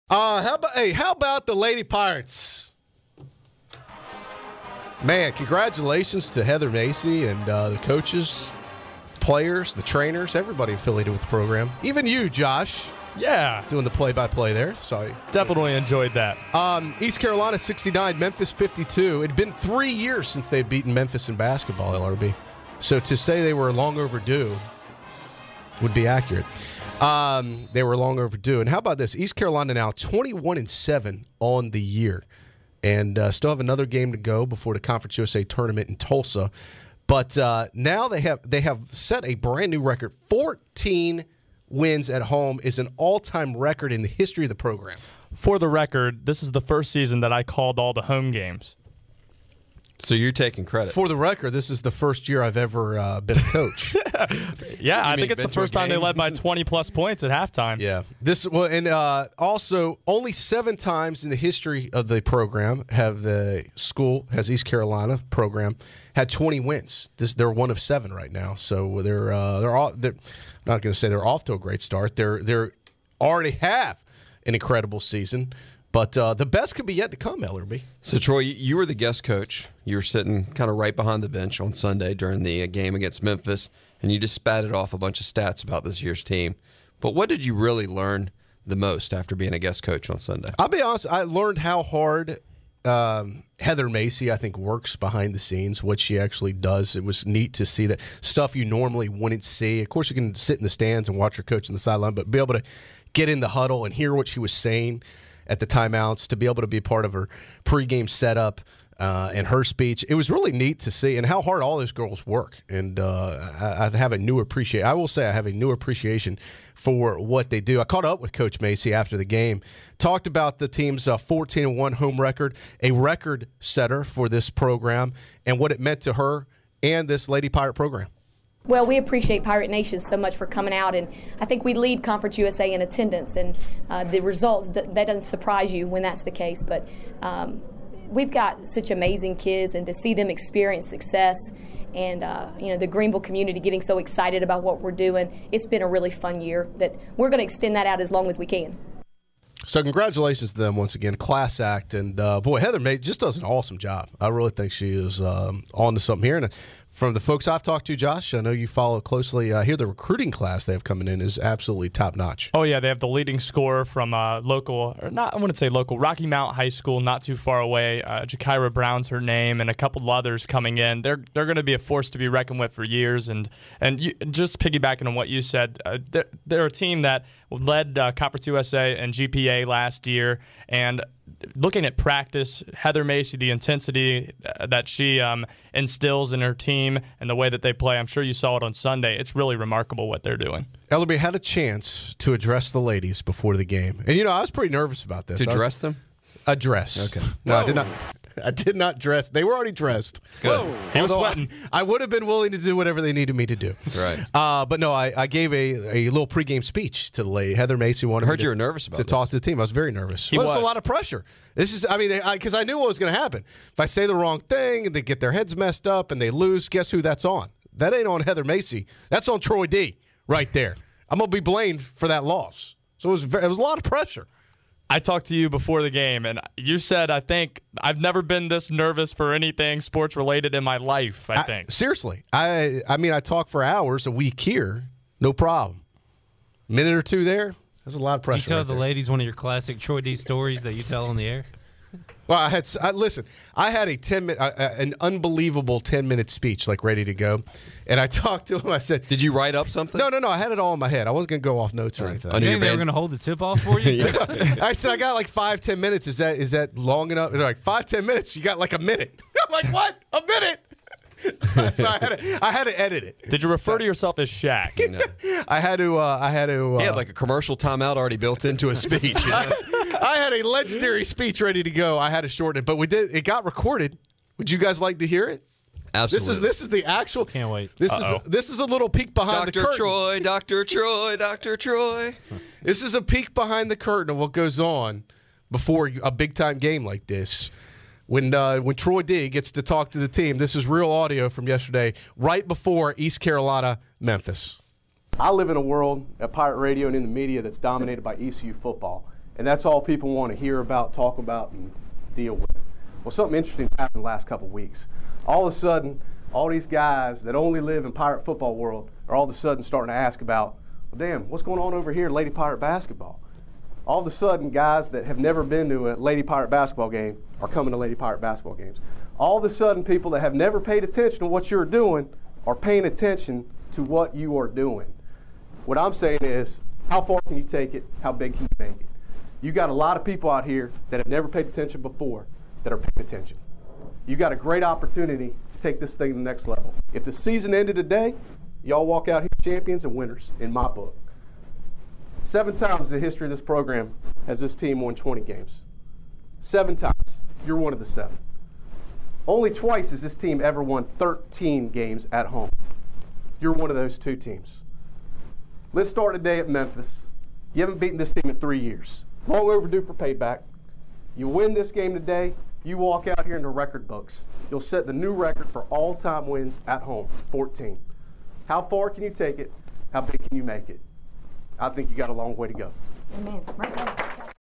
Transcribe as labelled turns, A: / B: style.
A: How about the Lady Pirates? Man, congratulations to Heather Macy and the coaches, players, the trainers, everybody affiliated with the program. Even you, Josh.
B: Yeah.
A: Doing the play-by-play there. Sorry.
B: Definitely enjoyed that.
A: East Carolina 69, Memphis 52. It had been 3 years since they'd beaten Memphis in basketball, LRB. So to say they were long overdue would be accurate. They were long overdue. And how about this? East Carolina now 21-7 on the year. And still have another game to go before the Conference USA tournament in Tulsa. But now they have set a brand new record. 14 wins at home is an all-time record in the history of the program.
B: For the record, this is the first season that I called all the home games.
C: So you're taking credit.
A: For the record, this is the first year I've ever been a coach.
B: Yeah, I think it's the first time they led by 20-plus points at halftime.
A: Yeah. Also, only 7 times in the history of the program has East Carolina program had 20 wins. They're one of 7 right now. So they're not going to say they're off to a great start. They're already have an incredible season. But the best could be yet to come, Ellerby.
C: So, Troy, you were the guest coach. You were sitting kind of right behind the bench on Sunday during the game against Memphis, and you just spatted off a bunch of stats about this year's team. But what did you really learn the most after being a guest coach on Sunday?
A: I'll be honest, I learned how hard Heather Macy, I think, works behind the scenes, what she actually does. It was neat to see that stuff you normally wouldn't see. Of course, you can sit in the stands and watch her coach on the sideline, but be able to get in the huddle and hear what she was saying at the timeouts, to be able to be part of her pregame setup and her speech. It was really neat to see, and how hard all those girls work. And I have a new appreciation. I will say I have a new appreciation for what they do. I caught up with Coach Macy after the game, talked about the team's 14-1 home record, a record setter for this program, and what it meant to her and this Lady Pirate program.
D: Well, we appreciate Pirate Nation so much for coming out, and I think we lead Conference USA in attendance, and the results, that doesn't surprise you when that's the case, but we've got such amazing kids, and to see them experience success and the Greenville community getting so excited about what we're doing, it's been a really fun year that we're going to extend that out as long as we can.
A: So congratulations to them once again, class act, and boy, Heather May just does an awesome job. I really think she is on to something here. And from the folks I've talked to, Josh, I know you follow closely. I hear the recruiting class they have coming in is absolutely top notch.
B: Oh yeah, they have the leading scorer from local, or not, I wouldn't say local, Rocky Mount High School, not too far away. Jakira Brown's her name, and a couple of others coming in. They're going to be a force to be reckoned with for years. And just piggybacking on what you said, they're a team that led Conference USA and GPA last year, and looking at practice, Heather Macy, the intensity that she instills in her team and the way that they play, I'm sure you saw it on Sunday. It's really remarkable what they're doing.
A: Ellerby had a chance to address the ladies before the game. And, I was pretty nervous about this.
C: To address them?
A: Address.
C: Okay.
A: No, I did not. I did not dress. They were already dressed.
C: Good.
B: He was sweating.
A: I would have been willing to do whatever they needed me to do.
C: Right.
A: But no, I gave a little pregame speech to the lady. Heather Macy wanted
C: I heard
A: me
C: you were nervous about
A: to
C: this.
A: talk to the team. I was very nervous. It's a lot of pressure. This is, because I knew what was going to happen. If I say the wrong thing and they get their heads messed up and they lose, guess who that's on? That ain't on Heather Macy. That's on Troy D. right there. I'm going to be blamed for that loss. So it was a lot of pressure.
B: I talked to you before the game, and you said, I think, I've never been this nervous for anything sports-related in my life, I think.
A: Seriously. I talk for hours a week here, no problem. Minute or two there, that's a lot of pressure.
E: Did you tell the ladies one of your classic Troy D stories that you tell on the air?
A: Well, I had a 10-minute, an unbelievable 10-minute speech, ready to go, and I talked to him. I said,
C: "Did you write up something?"
A: No. I had it all in my head. I wasn't going to go off notes or anything.
E: You think they were going to hold the tip off for you?
C: Yes.
A: I said, I got 5-10 minutes. Is that long enough? They're like, 5-10 minutes. You got a minute. I'm like, what? A minute? So I had to edit it.
B: Did you refer to yourself as Shaq?
C: No.
A: I had to.
C: He had a commercial timeout already built into a speech.
A: I had a legendary speech ready to go. I had to shorten it, but we did. It got recorded. Would you guys like to hear it?
C: Absolutely.
A: This is the actual.
E: Can't wait.
A: This is a little peek behind the curtain.
C: Dr. Troy.
A: This is a peek behind the curtain of what goes on before a big time game like this. When Troy D gets to talk to the team, this is real audio from yesterday, right before East Carolina, Memphis. I live in a world at Pirate Radio and in the media that's dominated by ECU football.
F: And that's all people want to hear about, talk about, and deal with. Well, something interesting happened the last couple of weeks. All of a sudden, all these guys that only live in Pirate football world are all of a sudden starting to ask about, well, damn, what's going on over here in Lady Pirate basketball? All of a sudden, guys that have never been to a Lady Pirate basketball game are coming to Lady Pirate basketball games. All of a sudden, people that have never paid attention to what you're doing are paying attention to what you are doing. What I'm saying is, how far can you take it? How big can you make it? You got a lot of people out here that have never paid attention before that are paying attention. You got a great opportunity to take this thing to the next level. If the season ended today, y'all walk out here champions and winners in my book. 7 times in the history of this program has this team won 20 games. 7 times. You're one of the 7. Only twice has this team ever won 13 games at home. You're one of those 2 teams. Let's start today at Memphis. You haven't beaten this team in 3 years. Long overdue for payback. You win this game today, you walk out here in the record books. You'll set the new record for all-time wins at home, 14. How far can you take it? How big can you make it? I think you got a long way to go.
D: Amen. Right there.